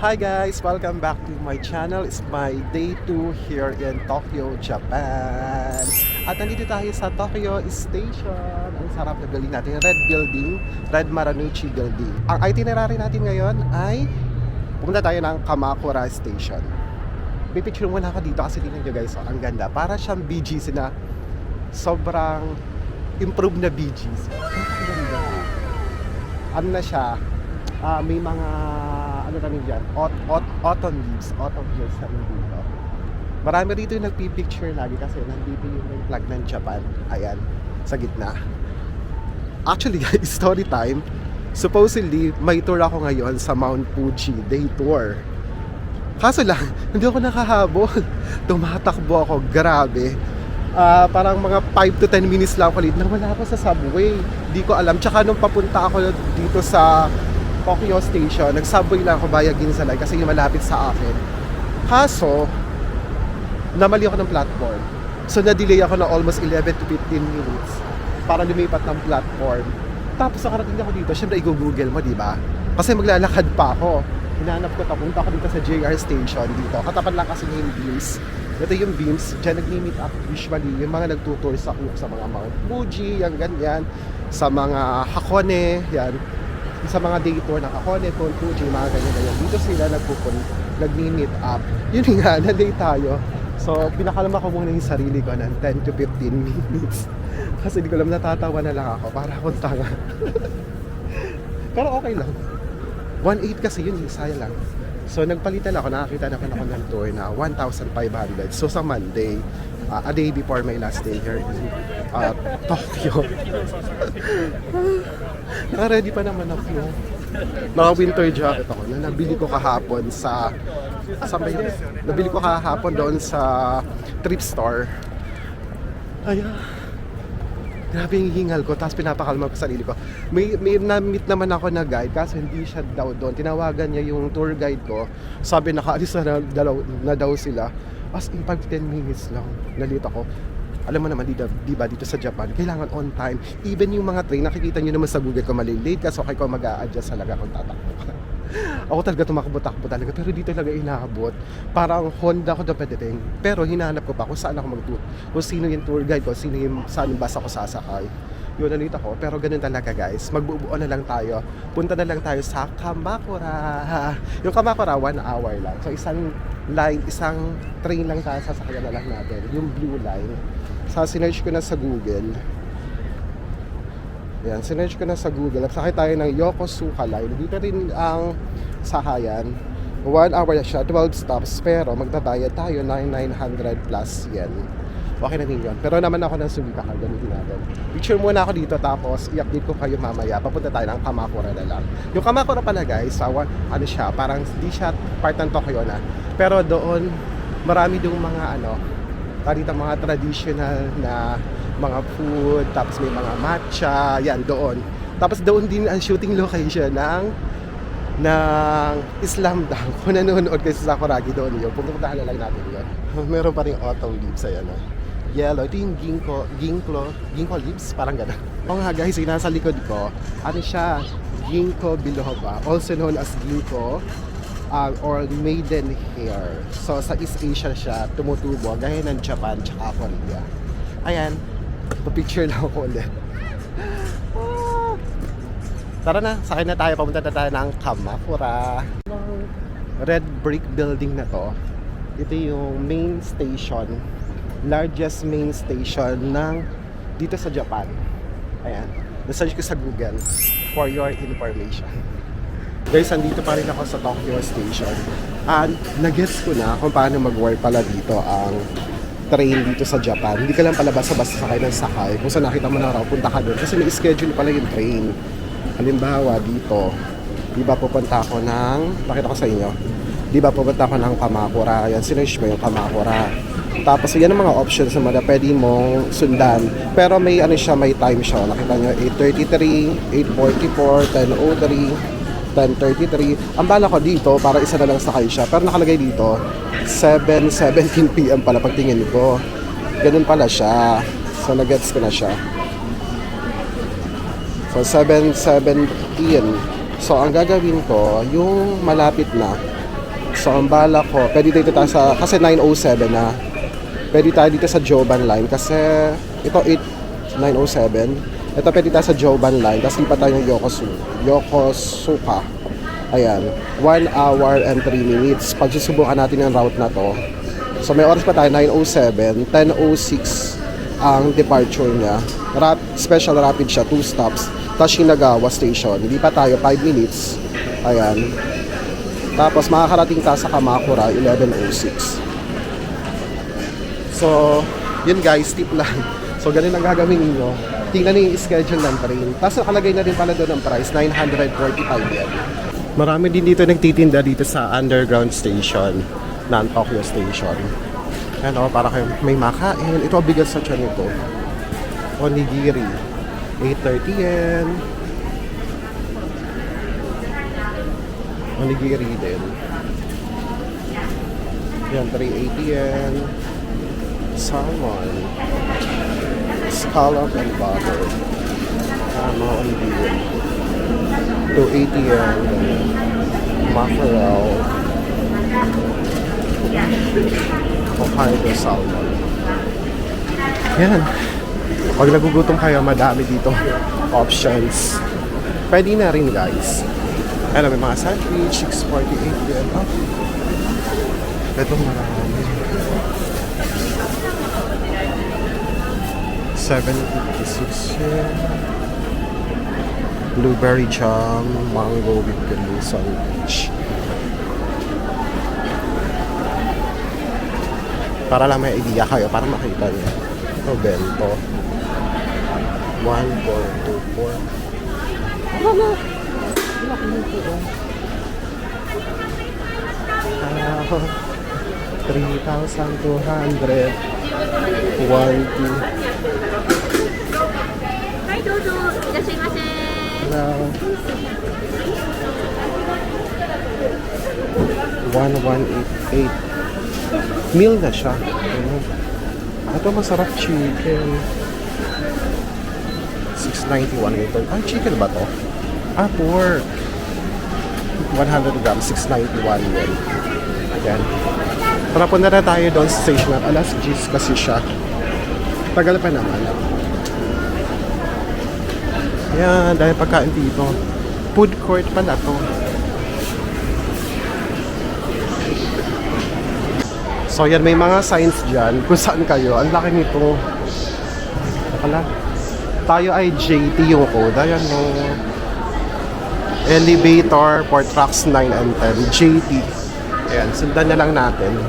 Hi guys! Welcome back to my channel. It's my day 2 here in Tokyo, Japan. At nandito tayo sa Tokyo Station. Ang sarap na building natin, Red Building, Red Marunouchi Building. Ang itinerary natin ngayon ay pumunta tayo ng Kamakura Station. Pipicture muna ako dito kasi tingnan nyo guys, ang ganda. Para siyang BGC na sobrang improved na BGC. Ang ganda. Ano na siya? May mga ano kami dyan, autumn leaves na rin dito. Marami rito yung nagpipicture lagi kasi nandito yung flag ng Japan. Ayan, sa gitna. Actually guys, story time. Supposedly, may tour ako ngayon sa Mount Fuji, day tour. Kaso lang, hindi ako nakahabol. Tumatakbo ako, grabe. Parang mga 5 to 10 minutes lang ako ulit. Nawala ako sa subway. Di ko alam. Tsaka nung papunta ako dito sa Tokyo Station, nag-subway lang ako via Ginza-Line kasi yung malapit sa akin. Kaso, namali ako ng platform. So, na-delay ako ng almost 11 to 15 minutes para lumipat ng platform. Tapos, nakarating ako dito, syempre i-google mo, di ba? Kasi maglalakad pa ako. Hinanap ko, papunta ako dito sa JR Station dito. Katapat lang kasi yung beams. Ito yung beams, dyan nag-meet up usually yung mga nagtutour sa mga Mount Fuji, yung ganyan, sa mga Hakone, yan. Sa mga day tour ng Hakone, Mount Fuji, mga ganyan-ganyan. Dito sila nag-meet up. Yun nga, na-day tayo. So, pinakalama ko muna yung sarili ko ng 10 to 15 minutes. Kasi di ko alam, natatawa na lang ako para akong tanga. Pero okay lang. 1.8 kasi yun, saya lang. So, nagpalitan ako, nakakita na ako ng tour na 1,500. So, sa Monday, a day before my last day here in Tokyo. Naka-ready pa naman ako. Naka-winter jacket ako na nabili ko kahapon sa nabili ko kahapon doon sa thrift store. Ayan. Grabe yung hingal ko, tapos pinapakalma ko sa sarili ko. May na-meet naman ako na guide, kasi hindi siya daw doon. Tinawagan niya yung tour guide ko. Sabi nakaalis na daw sila. As in 5-10 minutes lang, nalito ako. Alam mo naman, di ba dito sa Japan, kailangan on time. Even yung mga train, nakikita nyo naman sa Google ko malilate ka, so okay ko mag-a-adjust talaga kung tatakbo ka. Ako talaga tumakbo-takbo talaga, pero dito talaga inaabot. Parang Honda ko daw pwedeng. Pero hinahanap ko pa kung saan ako mag-tour. Kung sino yung tour guide ko, saan yung bus ako sasakay. Yun, nalito ako. Pero ganun talaga guys, magbubuo na lang tayo. Punta na lang tayo sa Kamakura. Yung Kamakura, 1 hour lang. So isang train lang tayo, sasakyan na lang natin. Yung blue line. Sinerch ko na sa Google. Yan, sinerch ko na sa Google. Sakay tayo ng Yokosuka Line. Dito rin ang sakayan. 1 hour na siya, 12 stops. Pero magbabayad tayo ng 900 plus yen. Okay na din yun. Pero naman ako ng Subica card, gamitin natin. Picture muna ako dito, tapos i-update ko kayo mamaya. Papunta tayo ng Kamakura na lang. Yung Kamakura pala guys, ano siya, parang di siya part ng Tokyo na. Pero doon, marami doon mga mga traditional na mga food, tapos may mga matcha, yan doon. Tapos doon din ang shooting location ng Islam Dang. Kung nanonood kayo sa Sakuragi doon yun, pupuntahan na lang natin yun. Meron pa rin autumn leaves, ayan yellow, ito yung ginkgo leaves, parang gano'n. O nga guys, yung nasa likod ko, ano siya, ginkgo biloba, also known as ginkgo or maiden hair. So sa East Asia siya tumutubo, gaya ng Japan tsaka Korea. Ayan, pa-picture lang ako ulit. Tara na, sakay na tayo, papunta na tayo ng Kamakura. Red brick building na to, ito yung main station, largest main station ng dito sa Japan. Ayan, na-search ko sa Google for your information. Guys, andito pa rin ako sa Tokyo Station. And nag-gets ko na kung paano mag-work pala dito ang train dito sa Japan. Hindi ka lang pala basta-basta sakay ng sakay. Kung saan nakita mo na raw, punta ka doon. Kasi may schedule pala yung train. Halimbawa dito, di ba pupunta ako ng, pakita ko sa inyo, di ba pupunta ako ng Kamakura. Yan, sinerch mo yung Kamakura. Tapos yan ang mga options na pwede mong sundan. Pero may may time siya. Nakita nyo, 8:33, 8:44, 10:03, 10:33. Ang bala ko dito, para isa na lang sakay siya. Pero nakalagay dito, 7:17 PM pala pagtingin ko. Ganun pala siya. So nagets ko na siya. So 7:17. So ang gagawin ko, yung malapit na, So, ang bala ko, pwede dito tayo sa, kasi 907 na. Pwede tayo dito sa Joban Line kasi ito 907. Ito pwede tayo sa Joban Line. Tapos lipat tayo ng Yokosuka. Ayan. 1 hour and 3 minutes. Pag susubukan natin yung route na to. So may oras pa tayo, 907. 10:06 ang departure niya. Special rapid siya, 2 stops. Tapos Shinagawa Station. Hindi pa tayo, 5 minutes. Ayan. Tapos makakarating tayo sa Kamakura, 11:06. So, yun guys, tip lang. So, ganun ang gagawin ninyo. Tingnan niyo yung schedule ng train. Tapos nakalagay na rin pala doon ang price, 945 yen. Marami din dito nagtitinda dito sa underground station ng Tokyo Station. Ano, para kayo may makain. Ito ang bigat sa tiyan nito. Onigiri. 830 yen. Onigiri din. Yan, 380 yen. Salmon. Scallop and butter. Mga onigiri. 280 yen. Mackerel. Hokkaido salmon. Yan. Pag nagugutom kayo, madami dito options. Pwede na rin guys. Alam, may mga sandwich, 648 yen. Oh. Ito marami. 756 yen. Blueberry jam, mango with ganu sandwich. Para lang may idea kayo, para makita niyo. Ito, bento. 1424. Ano na? Laki nito, oh. 3,200. 1, 2. はい、どうぞいらっしゃいませ。 1188 meal na siya. Ito masarap chicken. 691 ito. Ay, chicken ba to? Ah, pork. 100 grams, 691 yun. Ayan. Tara, punta na tayo doon sa station at alas 10 kasi siya. Tagal pa naman. Ayan, dahil pagkain dito. Food court pa na to. So yan, may mga signs dyan kung saan kayo. Ang laki nito. Nakala. Tayo ay JT yung code. Ayan mo. Elevator for trucks 9 and 10. JT. Ayan, sundan na lang natin.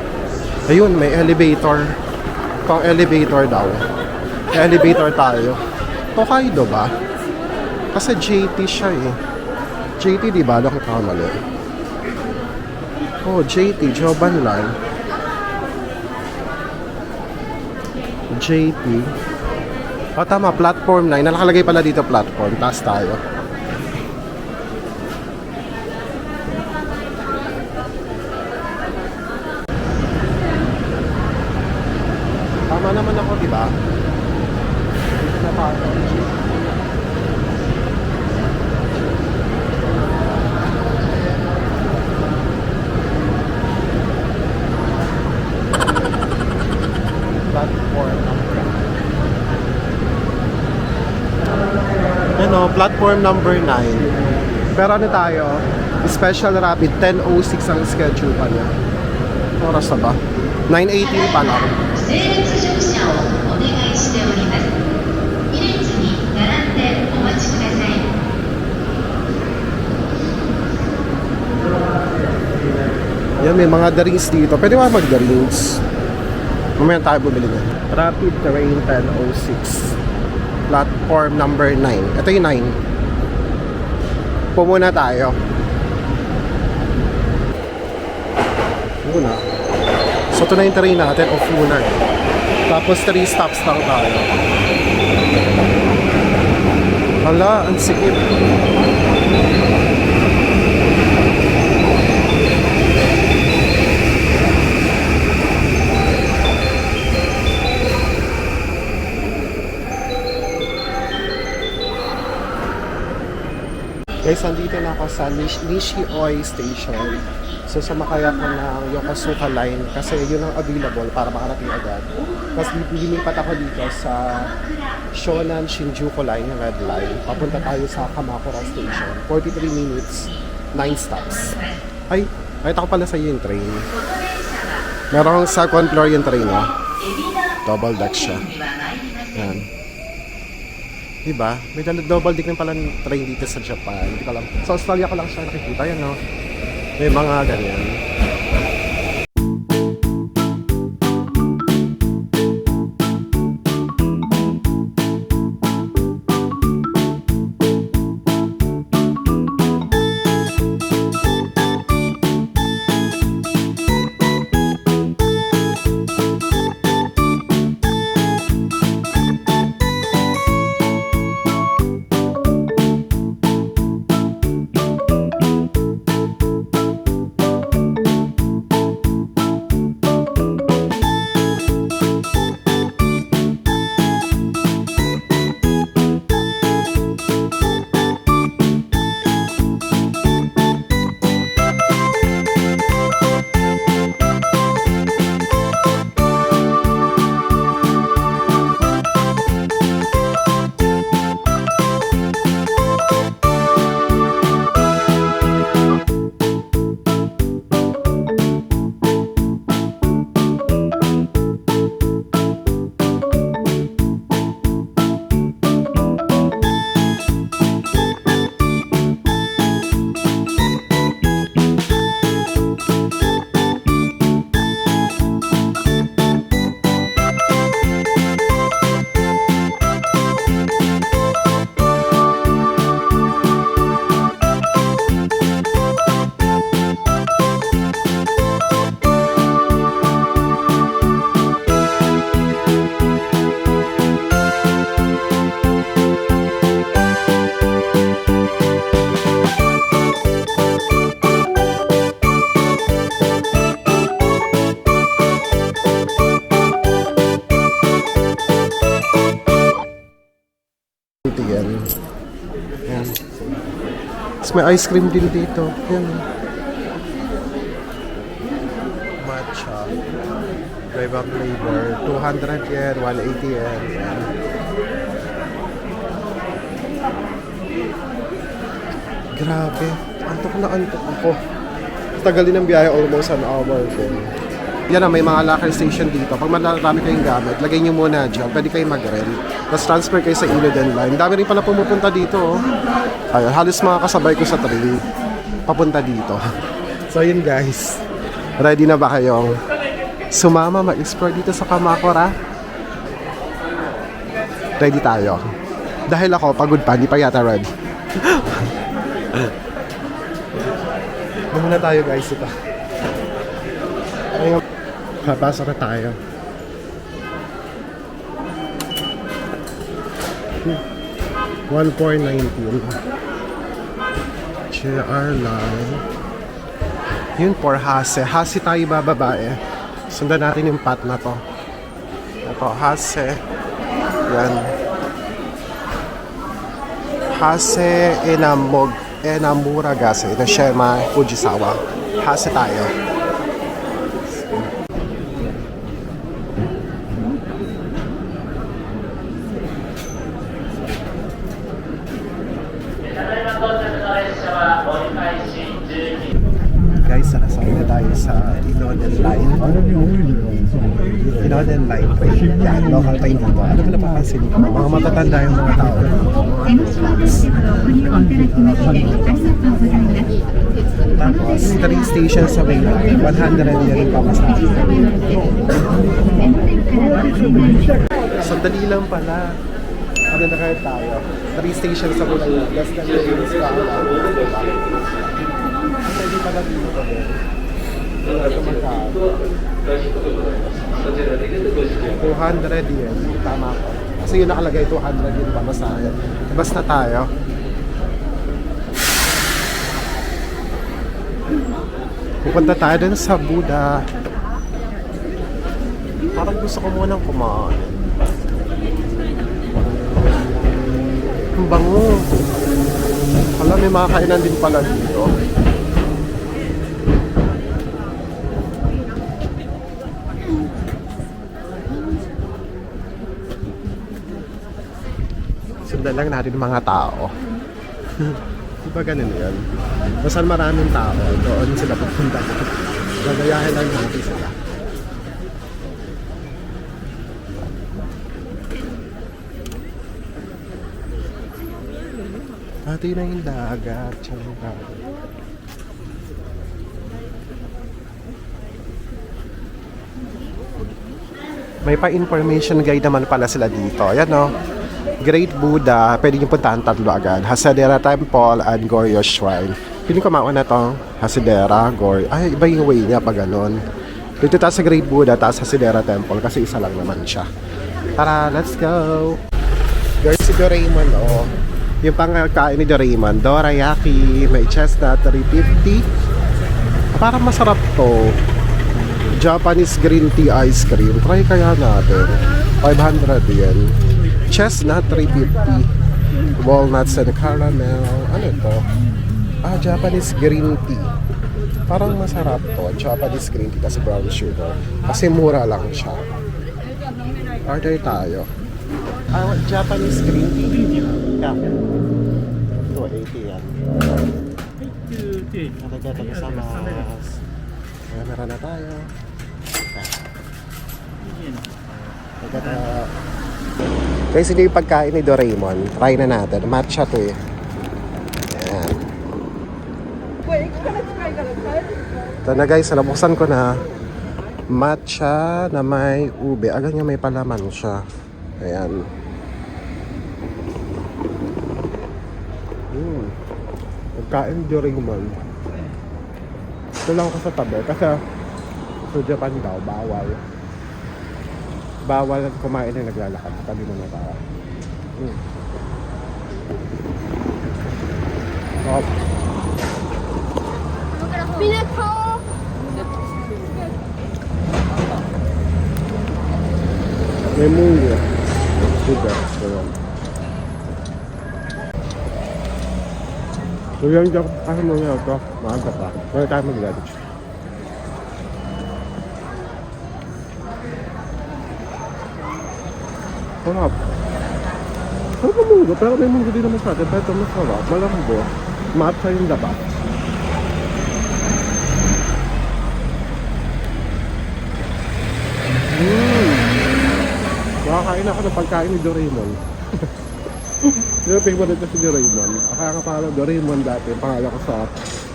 Ayun, may elevator. Kung elevator daw. May elevator tayo. Hokkaido ba? Kasi JT siya eh. JT diba? Laki ka mali. Oh, JT. Joban Line. JT. O tama, platform 9. Nakalagay pala dito platform. Taas tayo. Tama naman ako, di ba? Dito na tayo. Platform number. Ano, platform number 9. Pero ano tayo? Special rapid 10:06 ang schedule pa niya. Oras na ba? 9:18 pa lang. 整列乗車をお願いしております。2列に並んでお待ちください。 Yan, may mga drinks dito. Pwede ba mag-drinks? Mamaya tayo bumili na. Rapid Train 10:06. Platform number 9. Ito yung 9. Pumuna tayo. Muna. So ito na yung train natin. Off muna. Tapos 3 stops lang tayo. Hala, ang sikip. Guys, nandito na ako sa Nishioi Station. So sumakay ako ng Yokosuka line kasi yun ang available para makarating agad. Tapos lilipat ako dito sa Shonan Shinjuku line, yung red line. Papunta tayo sa Kamakura Station. 43 minutes, 9 stops. Ay, nakita ko pala sa yung train. Merong second floor yung train, oh. Double deck siya. Yan. Diba? May double deck na pala ng train dito sa Japan. Hindi ko alam. Sa Australia ko lang siya nakikita. Yan, no? May mga ganyan. Yan. Yan. Tapos may ice cream din dito. Yan. Matcha. Flavor flavor. 200 yen, 180 yen. Yan. Grabe. Antok na antok ako. Tagal din ang biyahe, almost an hour din. Yan na, may mga locker station dito. Pag marami kayong gamit, lagay nyo muna dyan. Pwede kayo mag-rent. Tapos transfer kayo sa Iluden line. Dami rin pala pumupunta dito. Oh. Ayun, halos mga kasabay ko sa train. Papunta dito. So yun guys. Ready na ba kayong sumama mag-explore dito sa Kamakura? Ready tayo. Dahil ako, pagod pa. Hindi pa yata ready. Muna tayo guys. Ito. Ayun. Papasok na tayo. $1,419. JR line. Yun for Hase. Hase tayo bababa eh. Sundan natin yung path na to. Ito, Hase. Yan. Hase Enamuragase. Hiroshima, Fujisawa. Hase tayo. Guys, nakasakay na tayo sa Inoden Line. Inoden Line train. Yan, local train dito. Ano ba napapansin ko? Mga matatanda yung mga tao. Tapos, 3 stations sa way line. 100 yan yung pamasahe. Sandali lang pala. Ano na kayo tayo? 3 stations sa way line. Less than 2 minutes pa. Hindi pala dito pa din. Ito magkano. 200 yen. Tama ko. Kasi yun nakalagay 200 yun pamasahe. Basta tayo. Pupunta tayo dun sa Buddha. Parang gusto ko munang kumain. Ang bango. Hala, may mga kainan din pala dito. Sundan lang natin yung mga tao. Di ba ganun yun? Basta maraming tao, doon sila pupunta. Gagayahin lang natin sila. Ito na yung dagat. Tsaka may pa-information guide naman pala sila dito. Ayan o. Great Buddha. Pwede nyo puntahan tatlo agad. Hasidera Temple and Goryeo Shrine. Piling ko mauna to. Hasidera, Goryeo. Ay, iba yung way niya pag ganun. Dito tayo sa Great Buddha, taas Hasidera Temple kasi isa lang naman siya. Tara, let's go! There's si Doraemon, oh. Yung pangkain ni Doraemon, dorayaki, may chestnut, 350. Parang masarap to. Japanese green tea ice cream. Try kaya natin. 500 yen. Chestnut, 350. Walnuts and caramel. Ano ito? Japanese green tea. Parang masarap to. Japanese green tea kasi brown sugar. Kasi mura lang siya. Order tayo. I want Japanese green tea. Yeah. 280 yan. Natagay sa mas. Meron na tayo. Guys, hindi yung pagkain ni Doraemon. Try na natin. Matcha to eh. Ayan. Ito na guys, nabuksan ko na. Matcha na may ube. Agad niya may palaman siya. Ayan. Pagkain ni Doraemon. Ito lang ako sa tabi. Kasi sa Japan daw, bawal. Bawal kumain na naglalakad. Tabi mo na tayo. Oh. May munggo. Sugar. So yan dyan, kasi mo nga ito, maaga pa. Kaya tayo mag-lunch. Sarap. Sarap ang munggo, pero may munggo din naman sa atin. Pero ito masarap, malambo. Matcha yung labas. Makakain ako ng pagkain ni Doraemon. Yung favorite ko si Doraemon. Kaya nga pangalan Doraemon dati. Pangalan ko sa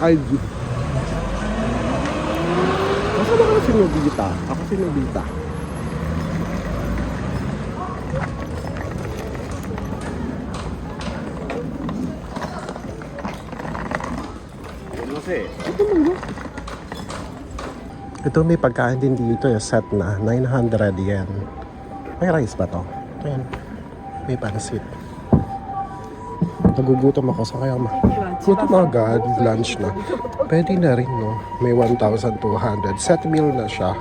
IG. Masama ka na si Nobita. Ako si Nobita. Ito may pagkain din dito. Set na 900 yen. May rice ba to? Ayan. May pansit. Nagugutom ako sa kaya gutom agad, lunch na. Pwede na rin, no? May 1,200. Set meal na siya.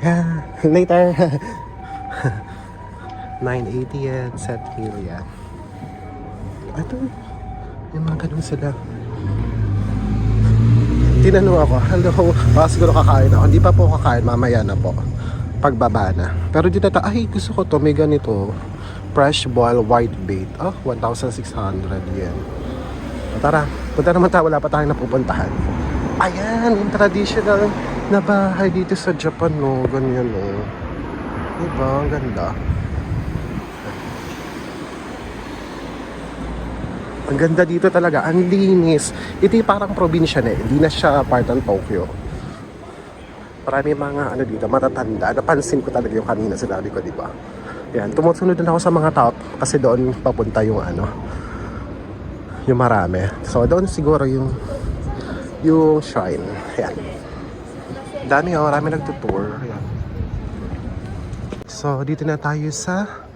Yeah, later. 980 yan. Set meal yan. Ito, may mga ganun sila. Tinanong ako, hello, siguro kakain ako. Hindi pa po kakain, mamaya na po. Pagbaba na. Pero dito ay gusto ko to, may ganito. Fresh boiled white bait. 1,600 yen. Tara, punta naman tayo. Wala pa tayong napupuntahan. Ayan, yung traditional na bahay dito sa Japan, no. Ganyan, no. Diba? Ang ganda. Ang ganda dito talaga. Ang linis. Ito yung parang probinsya na eh. Hindi na siya part ng Tokyo. Marami mga ano dito, matatanda. Napansin ko talaga yung kanina sinabi ko, di ba? Yan, tumusunod din ako sa mga tao kasi doon papunta yung ano, yung marami. So doon siguro yung shrine. Yan. Dami marami nagtutour. Yan. So dito na tayo sa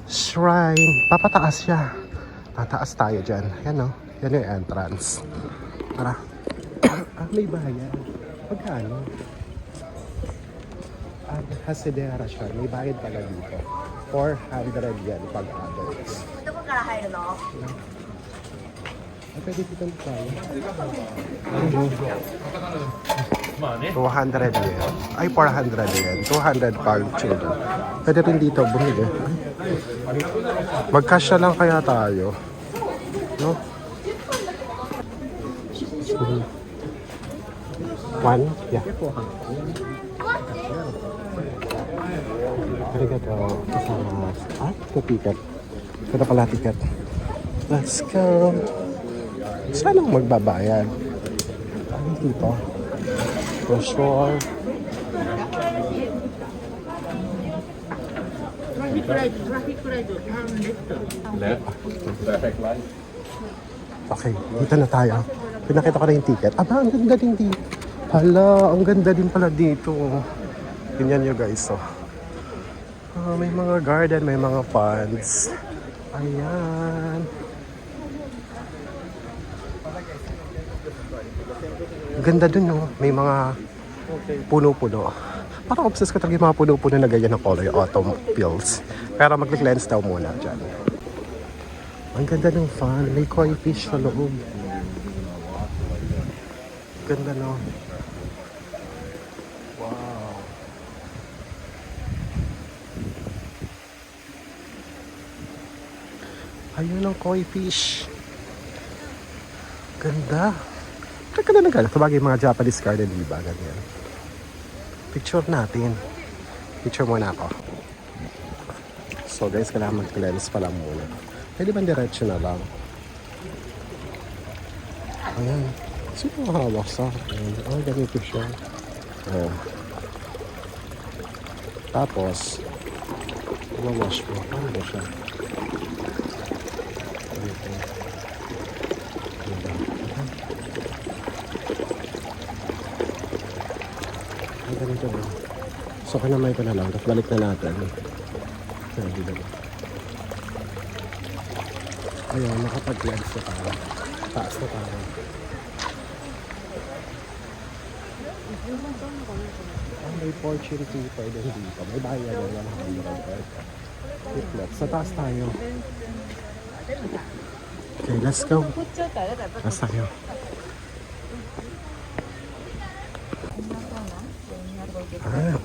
shrine. Papataas siya. Tataas tayo dyan. Yan o. Yan yung entrance. Tara. May bayan. Pagkano? Hasidera siya. May bayad pala dito. 400 yan pag adults. Pwede dito tayo. 200 yen. Ay, 400 yen. 200 pag chudo. Pwede rin dito bumili. Magkasya lang kaya tayo. No? One? Yeah. Arigato. Ah, ito ticket. Ito pala ticket. Let's go. Saan ang magbabayad? Ano dito? For sure. Okay, dito na tayo. Pinakita ko na yung ticket. Aba, ang ganda din dito. Hala, ang ganda din pala dito. Tingnan nyo guys, oh. May mga garden, may mga ponds. Ayan. Ganda dun, no? May mga puno-puno. Parang obsessed ko talaga yung mga puno-puno na ganyan ng color, automobiles. Pero mag-lens daw muna dyan. Ang ganda ng fan. May koi fish sa loob. Ganda, no? Wow. Ayun ang koi fish. Ganda. Teka na lang, sabagay mga Japanese garden, diba? Ganyan. Picture natin. Picture muna ako. So guys, kailangan mag-lens pa lang muna. Pwede ba diretso na lang? Ayan. Sino ang hawak sa akin? Oh, ganito siya. Oh. Tapos, wawash mo. Ano ba siya? Dito. Ay, ganito ba? So, kanamay ko na lang. Tapos balik na natin. Ayan, dito ba? Ayan, nakapag-lens na tayo. Taas na tayo. May fortune keeper din dito. May bayad na 100. Sa taas tayo. Okay, let's go. Taas tayo. Ah,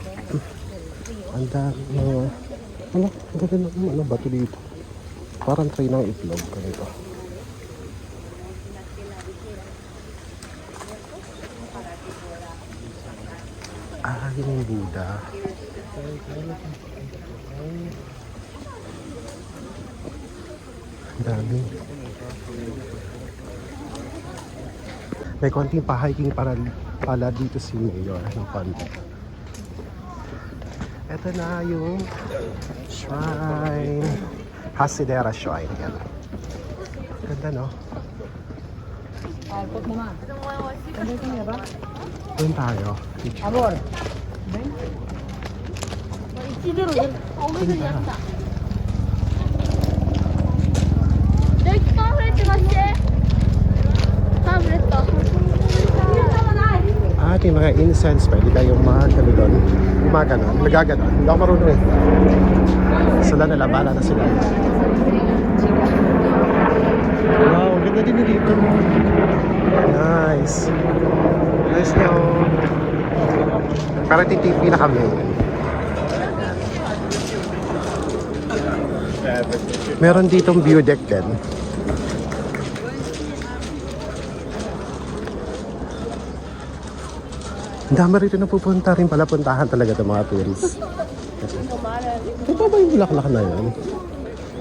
ang dami mga... Ano? Ang dami ng ano, bato dito. Parang tray ng itlog. Ganito. Ah, yun yung Buddha. Ang dami. May konting pa-hiking pala dito si Mayor ng konti. Ito na yung shrine. Hasidera Shrine. Yan. Ganda, no? Doon tayo. Amor. Ah, ito yung mga incense. Pwede kayong magano doon. Gumaganon. Nagaganon. Hindi ako marunong eh. Sila nalabanan na sila. Wow, ang ganda din dito. Nice. Nice nyo. Parang titipi na kami. Meron ditong view deck din. Ang dami rito na pupunta rin pala. Puntahan talaga itong mga tourists. Ito ba yung bulaklak na yun?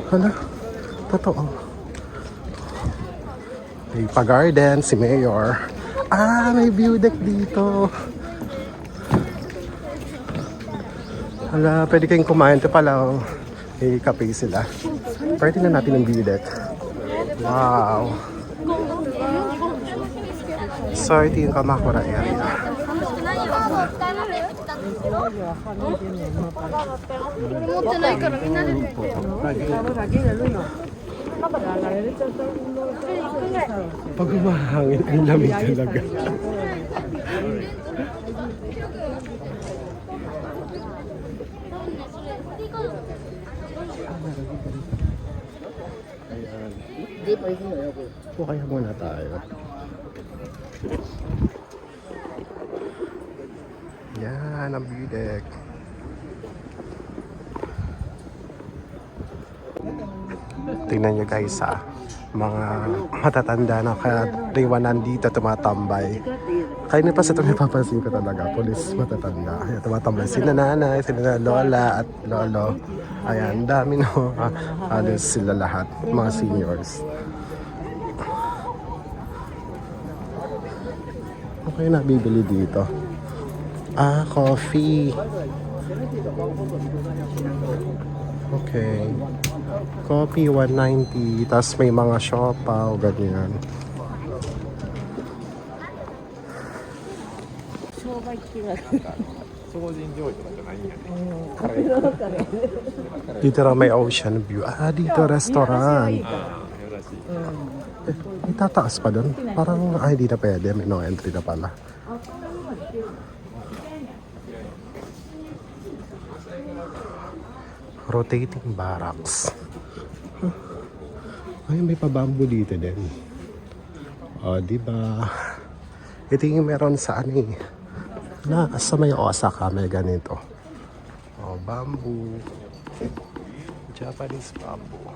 Hala, totoo. May pa-garden, si Mayor. Ah, may view deck dito. Hala, pwede kayong kumain. Ito pala, oh. May kape sila. Pwede na natin ang view deck. Wow. So, ito yung Kamakura area. Pag umahangin, ang lamig talaga. Ayan. Po kaya muna tayo. Yan ang view deck. Tingnan nyo guys mga matatanda na kariwanan dito tumatambay. Kaya pa sa ito napapansin ko talaga, pulis matatanda. Ayan, tumatambay sila nanay, sila lola at lolo. Ayan, dami no. Halos sila lahat, mga seniors. Okay na bibili dito. Coffee. Okay. Coffee 190, tapos may mga siopaw, ganyan. Dito raw may ocean view. Dito restaurant. Itataas pa doon. Parang, di na pwede. May no entry na pala. Rotating barracks. Ay, may pabambo dito din. Diba? Ito yung meron sa sa may Osaka, may ganito. Bamboo. Japanese bamboo.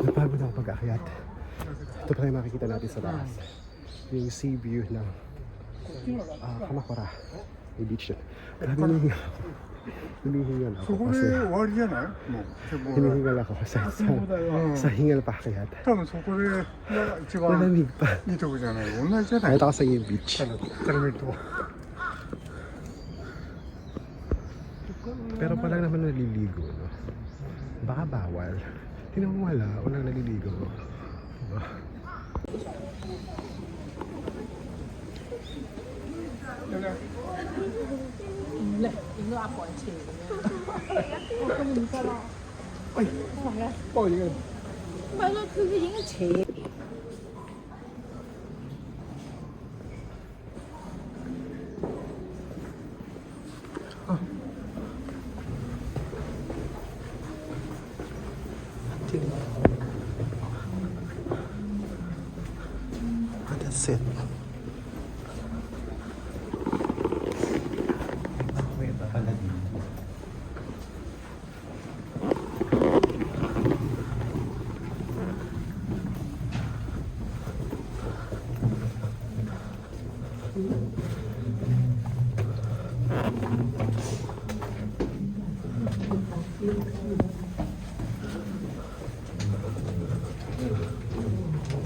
Napagod ako pag-akyat. Ito pa yung makikita natin sa taas. Yung sea view ng Kamakura. May beach yun. Grabe nahihingal ako. Hinihingal ako kasi... Hinihingal ako kasi sa hingal pa akyat. Malamig pa. Kahit ako sa yung beach. Pero palang naman naliligo, no? Baka bawal. Tingnan mo walang naliligo. Diba? 맞아, 그게 이게 제일. That's it.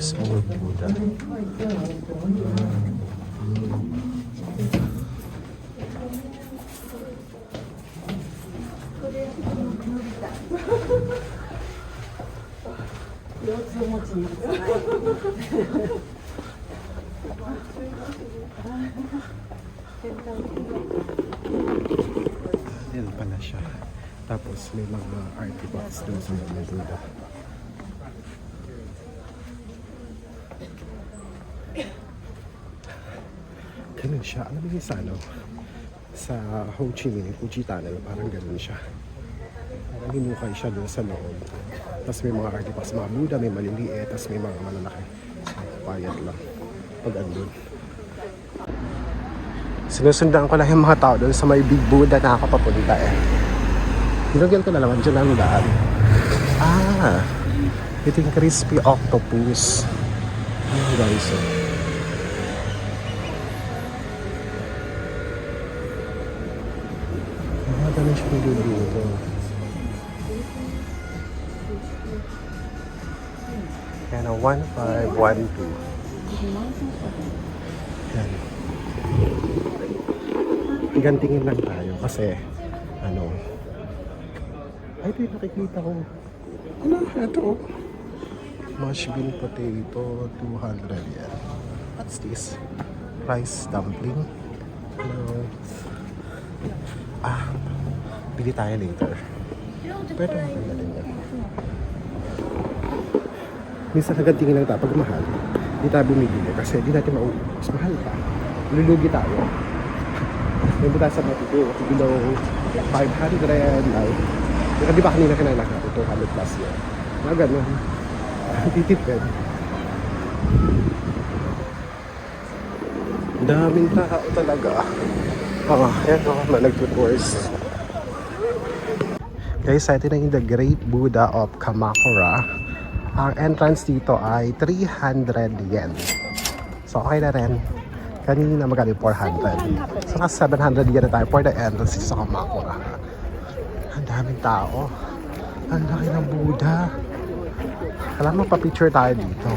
Small Buddha. Yan pala siya. Tapos may mga artifacts doon sa mga Buddha. Ganun siya. Alam mo yung sa Ho Chi Minh, Fuji Tunnel, parang ganun siya. Parang hinukay siya doon sa loob. Tapos may mga artifacts, mga Buddha, may maliliit, tapos may mga malalaki. Payat lang. Pag andun. Sinusundan ko lang yung mga tao doon sa may Big Buddha na ako papunta eh. Hinugyan ko na naman dyan ang daan. Ito yung crispy octopus. Ayan guys. Ganun siya niluluto. Yan o, 1512. Yan. Tingin lang tayo kasi ay ito yung nakikita ko. Ito. Mashed bean potato, 200 yan. What's this? Rice dumpling. Bili tayo later. Pwede mo kang galing yan. Minsan nagantingin lang tayo pag mahal. Hindi tayo bumibili kasi hindi natin mauubos. Mahal pa. Lulugi tayo. Hindi tayo sa matipid. Kasi below 500, like, di ba kanina kinailangan natin 200 plus yun. Mga ganun. Titipid. Daming tao talaga. Ayan o, nag-tours. Guys, ito na yung The Great Buddha of Kamakura. Ang entrance dito ay 300 yen. So, okay na rin. Kanina magkano 400. So, nasa 700 yen na tayo for the entrance sa Kamakura. Ang daming tao. Ang laki ng Buddha. Alam mo, pa-picture tayo dito.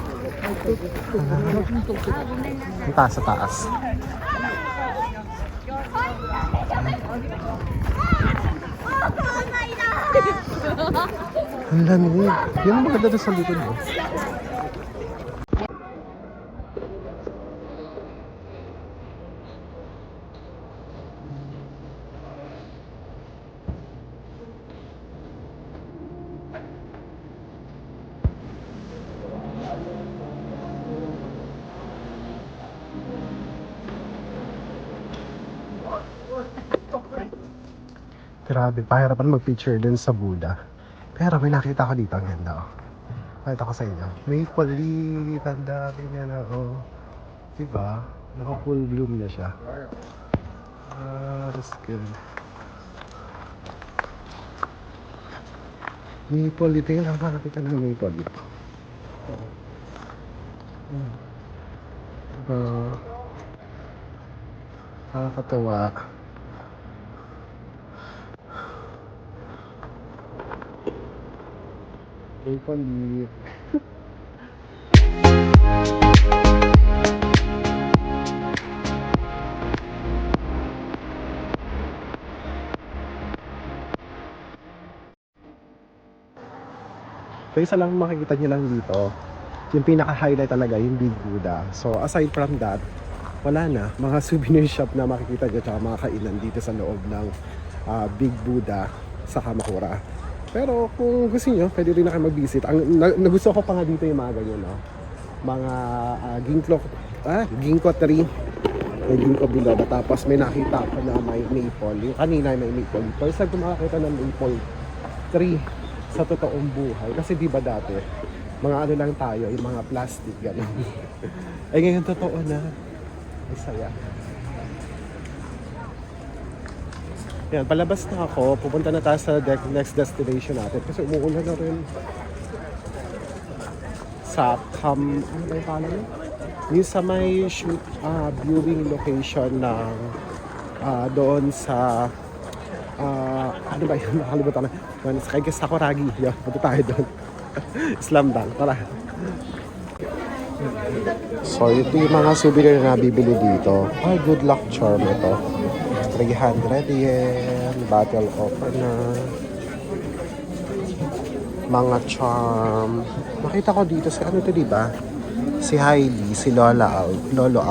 Ang taas sa taas. Ang lamig. Yan ang maganda doon sa likod mo. Grabe, pahirapan mag-picture din sa Buddha. Pero may nakita ko dito, ang ganda oh. Pakita ko sa inyo. Maple leaf, ang dami niya na oh. Diba? Naka-full bloom na siya. That's good. Maple leaf, tingnan lang nakakita ng maple leaf. Nakakatawa. Maple leaf. So isa lang makikita nyo lang dito, yung pinaka-highlight talaga yung Big Buddha. So aside from that, wala na. Mga souvenir shop na makikita nyo tsaka mga kainan dito sa loob ng Big Buddha sa Kamakura. Pero kung gusto nyo, pwede rin na kayo mag-visit. Nagusto ko pa nga dito yung mga ganyan, no? Mga ginkgo tree. May ginkgo biloba. Tapos may nakita ko na may maple. Yung kanina may maple. First time ko makakita ng maple tree sa totoong buhay. Kasi di ba dati, mga ano lang tayo, yung mga plastic, gano'n. Ay ngayon totoo na. Ay saya. Yan, palabas na ako. Pupunta na tayo sa next destination natin. Kasi umuulan na rin. Sa ano ba yung pala mo? Yung sa may viewing location ng doon sa ano ba yun? Nakalimutan na. Kay Sakuragi. Yan, punta tayo doon. Slam dunk. Tara. So, ito yung mga souvenir na bibili dito. Ay, good luck charm ito. 300 yen. Battle opener. Mga charm. Nakita ko dito si ano to, diba? Si Hailey, si Lolo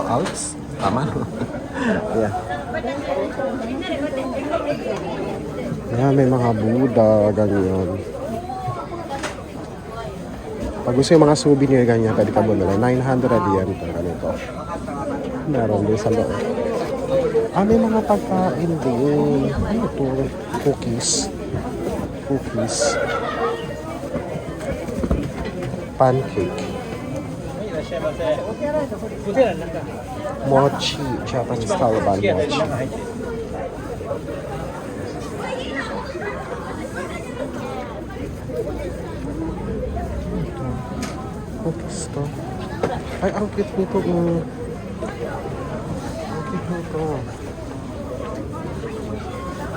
Alts. Tama? Ayan. Ayan, may mga Buddha, ganyan. Pag gusto yung mga souvenir ganyan, pwede ka bumili. 900 yen ito, ganito. Meron din sa loob. May mga pagkain din. Ano ito? Cookies. Pancake. Mochi. Japanese style mochi. Cookies to. Ay, ang cute nito. Ang cute nito.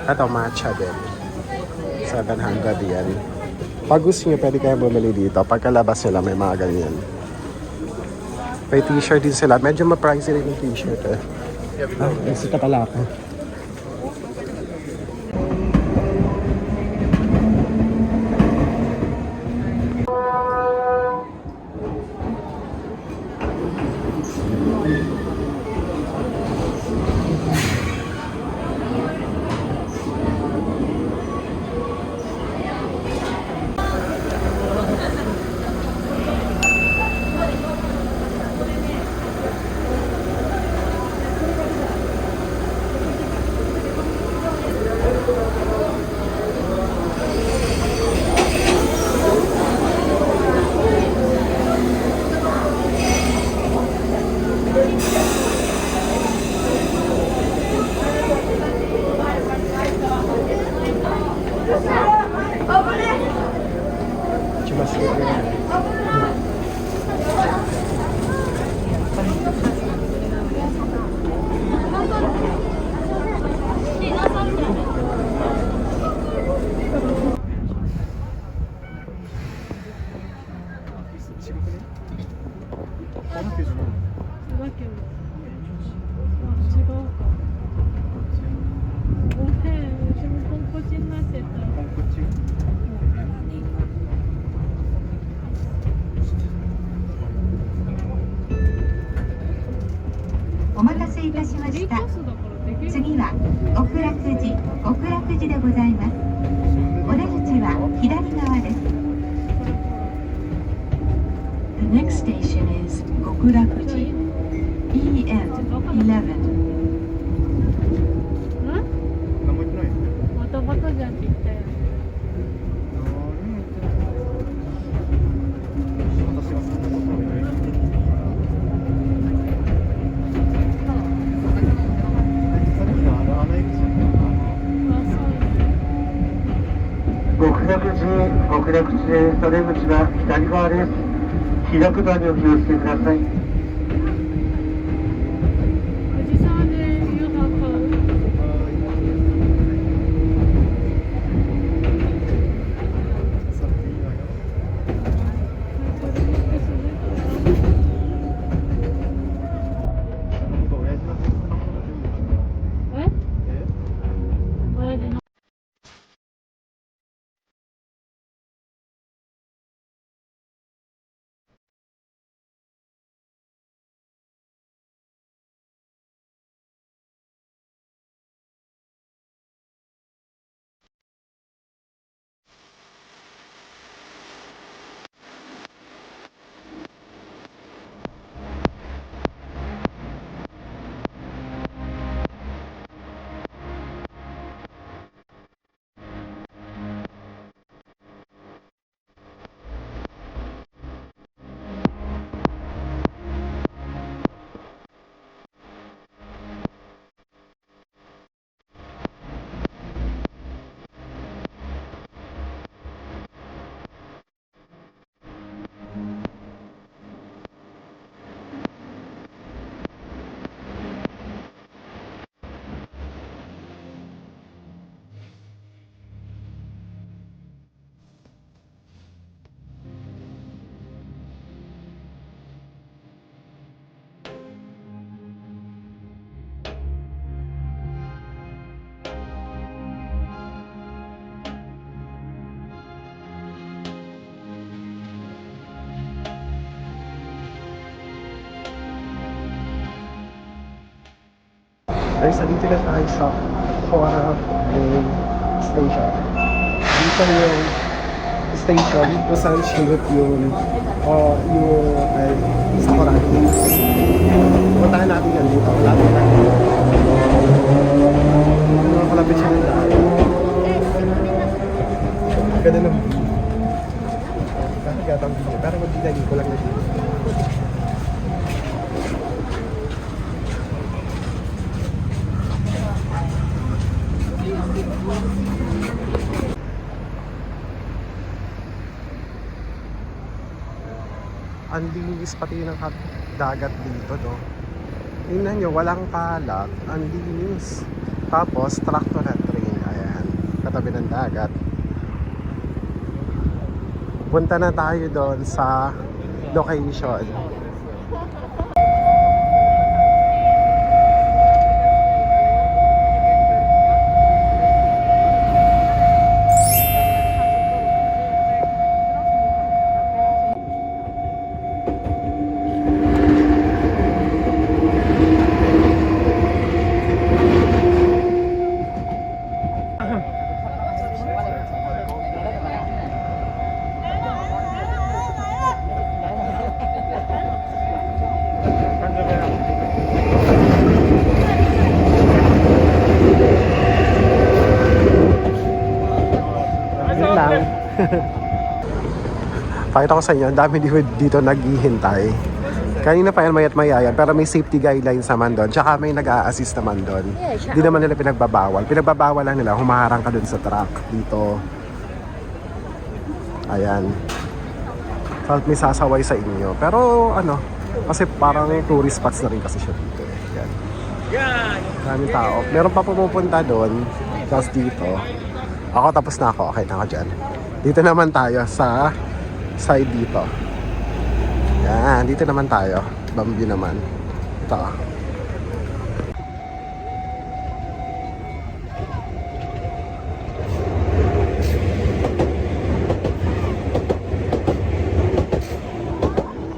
Ito, matcha din. 700 yan. Pag gusto nyo, pwede kayo bumili dito. Pagkalabas nila, may mga ganyan. May t-shirt din sila. Medyo ma-pricey rin yung t-shirt eh. Isita pala ako. だけど違うかごめんうちもポンコチになってたお待たせいたしました。次は極楽寺でございます。お出口は左側です。The next station is 極楽寺 EM11。またバカじゃんって言ったよ極楽寺へそれ口は左側です。開く場にお気をつけください。おじさんで夕飯買うえ親父のGuys, dito na tayo sa Huarap Main Station. Dito yung station kung saan sinut yung Sakuragi. Puntahan natin yan dito. Lapit na. Malapit siya ng daan. Ganda ng view. Nakagatang view. Pero magdidali ko lang na dito. Ang linis pati ng dagat dito, no? Tingnan nyo, walang kalat, ang linis. Tapos, tractor na train, ayan, katabi ng dagat. Punta na tayo doon sa location. Pakita ko sa inyo, ang dami dito naghihintay. Kanina pa yan mayat mayayan, pero may safety guidelines naman doon. Tsaka may nag-a-assist naman doon. Hindi naman nila pinagbabawal. Pinagbabawal lang nila, humaharang ka doon sa truck dito. Ayan. So, may sasaway sa inyo. Pero ano, kasi parang tourist spots na rin kasi siya dito. Ayan. Maraming tao. Meron pa pumupunta doon. Tapos dito. Ako tapos na ako. Okay na ako dyan. Dito naman tayo sa side dito. Yan, dito naman tayo. Bamboo naman. Ito.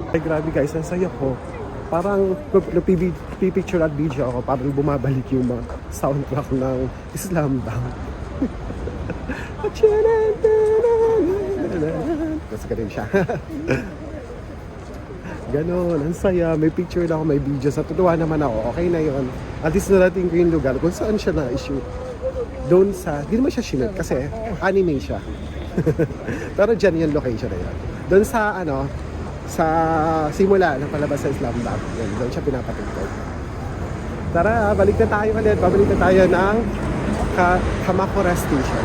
Ay, grabe guys, ang saya ko. Parang pipicture at video ako, parang bumabalik yung mga soundtrack ng Islam Bank. Kasi ganun siya. Ganon, ang saya. May picture na ako, may video. Sa totoo naman ako, okay na yon. At least narating ko yung lugar kung saan siya na-shoot. Doon sa, hindi naman siya sinut kasi anime siya. Pero dyan yung location na yun. Doon sa sa simula ng palabas sa Islam Bank. Yan, doon siya pinapatugtog. Tara, balik na tayo ulit. Babalik na tayo ng Kamakura Station.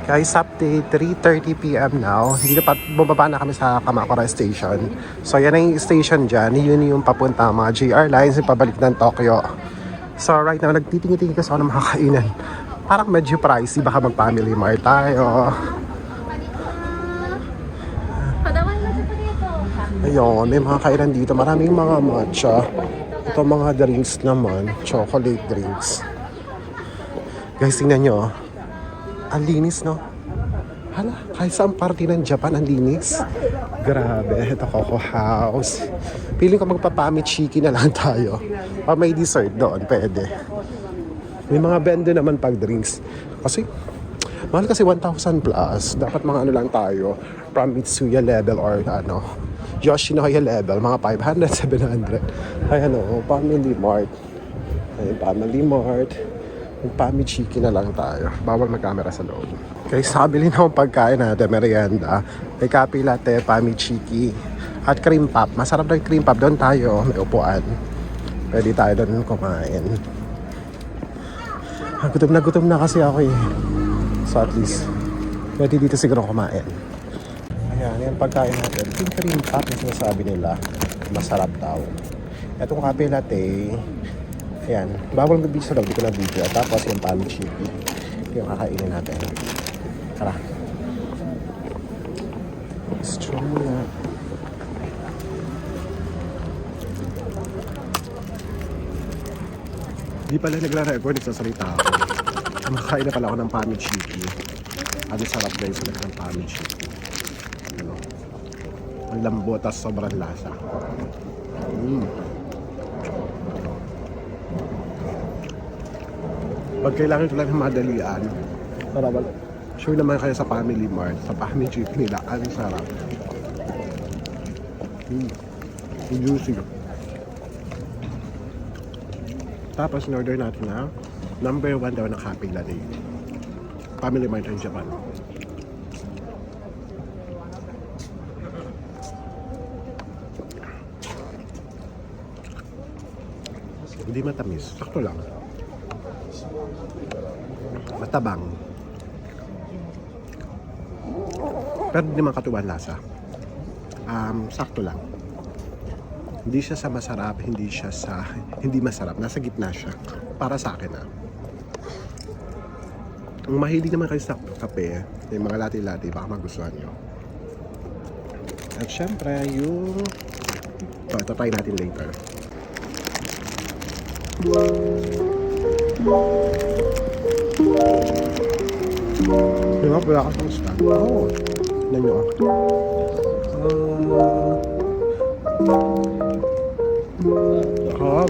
Guys, update, 3:30 PM now. Hindi na bumaba na kami sa Kamakura Station. So, yan ang station dyan. Yun yung papunta mga JR lines yung pabalik ng Tokyo. So, right now, nagtitingin-tingin kasi ako ng makakainan. Parang medyo pricey. Baka mag-family mart tayo. Ayun, may mga kainan dito. Maraming mga matcha. Ito mga drinks naman. Chocolate drinks. Guys, tingnan nyo. Ang linis, no? Hala, kahit saan party ng Japan, ang linis. Grabe, ito Coco House. Feeling ko magpapamichiki na lang tayo. Pag may dessert doon, pwede. May mga bendo naman pag drinks. Kasi, mahal kasi 1,000 plus. Dapat mga lang tayo. From Mitsuya level or Yoshinoya level, mga 500, 700. Ay Family Mart. Ay, Family Mart. Pamichiki na lang tayo. Bawal mag-camera sa loob. Guys, sabili na akong pagkain natin, merienda. May kape latte, pamichiki, at cream pop. Masarap na yung cream pop. Doon tayo, may upuan. Pwede tayo doon kumain. Gutom na kasi ako eh. So at least, pwede dito siguro kumain. Ayan, yung pagkain natin. Yung cream pop na sinasabi nila, masarap daw. Itong kape latte, ayan, bawal mag-video sa loob, di ko na video. Tapos yung pamichiki, yung kakainin natin. Tara. Strong na. Di pala nagla-record, nagsasalita ako. Kumakain na pala ako ng pamichiki. Ang sarap guys ulit ng pamichiki. Ang lambot at sobrang lasa. Pag kailangan ko lang ng madalian, sure naman kayo sa Family Mart, sa pamichiki nila, ang sarap. Juicy. Tapos in-order natin na number 1 daw na kape latte. Family Mart in Japan. Hindi matamis, sakto lang. Matabang. Pero hindi naman katuwan lasa. Sakto lang. Hindi siya sa masarap, hindi siya sa hindi masarap. Nasa gitna siya. Para sa akin Kung mahilig naman kayo sa kape, yung mga latte-latte, baka magustuhan nyo. At syempre, ito try natin later. Diba? Wala ka sa stand. Oo. Tignan nyo. Hop.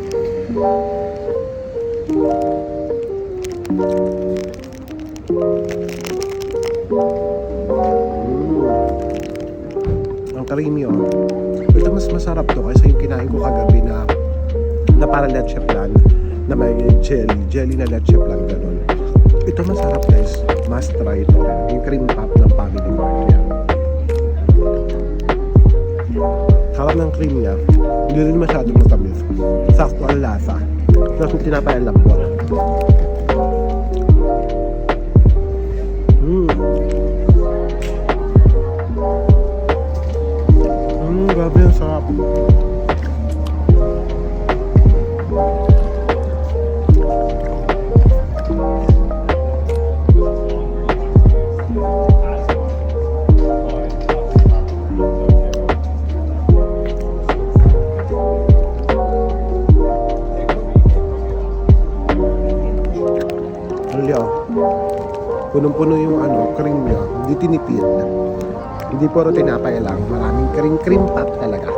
Ang creamy Ito mas masarap to kasi yung kinain ko kagabi na para leche plan na may jelly na leche plan ganun. Ito masarap guys, must try ito. Yung cream pop ng Family Mart yan. Sarap ng cream niya, hindi rin masyadong matamis. Sakto ang lasa. Tapos yung tinapay ang lambot. Grabe ang sarap. Punong-puno yung cream niya. Hindi tinipid. Hindi puro tinapay lang. Maraming cream pop talaga.